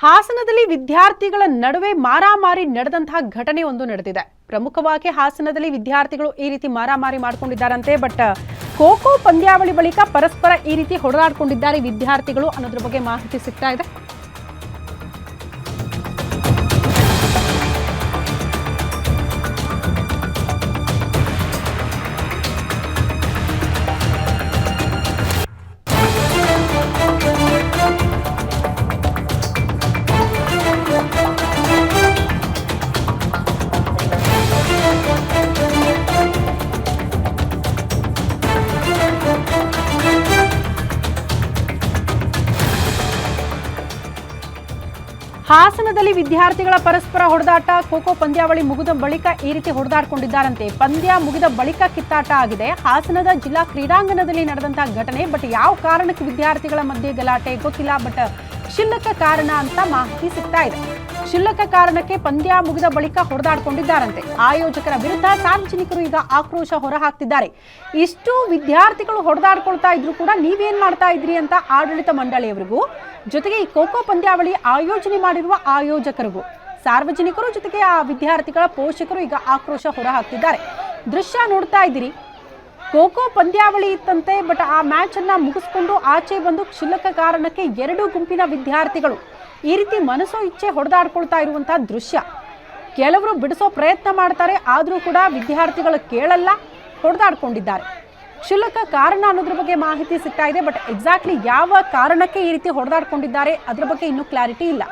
ಹಾಸನದಲ್ಲಿ ವಿದ್ಯಾರ್ಥಿಗಳ ನಡುವೆ ಮಾರಾಮಾರಿ ನಡೆದಂತಹ ಘಟನೆ ಒಂದು ನಡೆದಿದೆ. ಪ್ರಮುಖವಾಗಿ ಹಾಸನದಲ್ಲಿ ವಿದ್ಯಾರ್ಥಿಗಳು ಈ ರೀತಿ ಮಾರಾಮಾರಿ ಮಾಡಿಕೊಂಡಿದ್ದಾರಂತೆ. ಬಟ್ ಖೋ ಪಂದ್ಯಾವಳಿ ಬಳಿಕ ಪರಸ್ಪರ ಈ ರೀತಿ ಹೊಡೆದಾಡಿಕೊಂಡಿದ್ದಾರೆ ವಿದ್ಯಾರ್ಥಿಗಳು ಅನ್ನೋದ್ರ ಬಗ್ಗೆ ಮಾಹಿತಿ ಸಿಗ್ತಾ ಇದೆ. ಹಾಸನದಲ್ಲಿ ವಿದ್ಯಾರ್ಥಿಗಳ ಪರಸ್ಪರ ಹೊಡೆದಾಟ, ಖೋ ಪಂದ್ಯಾವಳಿ ಮುಗಿದ ಬಳಿಕ ಈ ರೀತಿ ಹೊಡೆದಾಡಿಕೊಂಡಿದ್ದಾರಂತೆ. ಪಂದ್ಯ ಮುಗಿದ ಬಳಿಕ ಕಿತ್ತಾಟ ಆಗಿದೆ. ಹಾಸನದ ಜಿಲ್ಲಾ ಕ್ರೀಡಾಂಗಣದಲ್ಲಿ ನಡೆದಂತಹ ಘಟನೆ. ಬಟ್ ಯಾವ ಕಾರಣಕ್ಕೆ ವಿದ್ಯಾರ್ಥಿಗಳ ಮಧ್ಯೆ ಗಲಾಟೆ ಗೊತ್ತಿಲ್ಲ. ಬಟ್ ಕ್ಷುಲ್ಲಕ ಕಾರಣ ಅಂತ ಮಾಹಿತಿ ಸಿಗ್ತಾ ಇದೆ. ಕ್ಷುಲ್ಲಕ ಕಾರಣಕ್ಕೆ ಪಂದ್ಯ ಮುಗಿದ ಬಳಿಕ ಹೊಡೆದಾಡಿಕೊಂಡಿದ್ದಾರಂತೆ. ಆಯೋಜಕರ ವಿರುದ್ಧ ಸಾರ್ವಜನಿಕರು ಈಗ ಆಕ್ರೋಶ ಹೊರಹಾಕ್ತಿದ್ದಾರೆ. ಇಷ್ಟು ವಿದ್ಯಾರ್ಥಿಗಳು ಹೊಡೆದಾಡ್ಕೊಳ್ತಾ ಇದ್ರು ಕೂಡ ನೀವೇನ್ ಮಾಡ್ತಾ ಇದ್ರಿ ಅಂತ ಆಡಳಿತ ಮಂಡಳಿಯವರಿಗೂ, ಜೊತೆಗೆ ಈ ಖೋ ಪಂದ್ಯಾವಳಿ ಆಯೋಜನೆ ಮಾಡಿರುವ ಆಯೋಜಕರಿಗೂ, ಸಾರ್ವಜನಿಕರು ಜೊತೆಗೆ ಆ ವಿದ್ಯಾರ್ಥಿಗಳ ಪೋಷಕರು ಈಗ ಆಕ್ರೋಶ ಹೊರಹಾಕ್ತಿದ್ದಾರೆ. ದೃಶ್ಯ ನೋಡ್ತಾ ಇದ್ದೀರಿ. ಖೋ ಪಂದ್ಯಾವಳಿ ಇತ್ತಂತೆ. ಬಟ್ ಆ ಮ್ಯಾಚ್ ಅನ್ನ ಮುಗಿಸ್ಕೊಂಡು ಆಚೆ ಬಂದು ಕ್ಷುಲ್ಲಕ ಕಾರಣಕ್ಕೆ ಎರಡು ಗುಂಪಿನ ವಿದ್ಯಾರ್ಥಿಗಳು ಈ ರೀತಿ ಮನಸೋ ಇಚ್ಛೆ ಹೊಡೆದಾಡ್ಕೊಳ್ತಾ ಇರುವಂತಹ ದೃಶ್ಯ. ಕೆಲವರು ಬಿಡಿಸೋ ಪ್ರಯತ್ನ ಮಾಡ್ತಾರೆ, ಆದರೂ ಕೂಡ ವಿದ್ಯಾರ್ಥಿಗಳು ಕೇಳಲ್ಲ, ಹೊಡೆದಾಡ್ಕೊಂಡಿದ್ದಾರೆ. ಕ್ಷುಲ್ಲಕ ಕಾರಣ ಅನ್ನೋದ್ರ ಬಗ್ಗೆ ಮಾಹಿತಿ ಸಿಗ್ತಾ ಇದೆ. ಬಟ್ ಎಕ್ಸಾಕ್ಟ್ಲಿ ಯಾವ ಕಾರಣಕ್ಕೆ ಈ ರೀತಿ ಹೊಡೆದಾಡ್ಕೊಂಡಿದ್ದಾರೆ ಅದ್ರ ಬಗ್ಗೆ ಇನ್ನೂ ಕ್ಲಾರಿಟಿ ಇಲ್ಲ.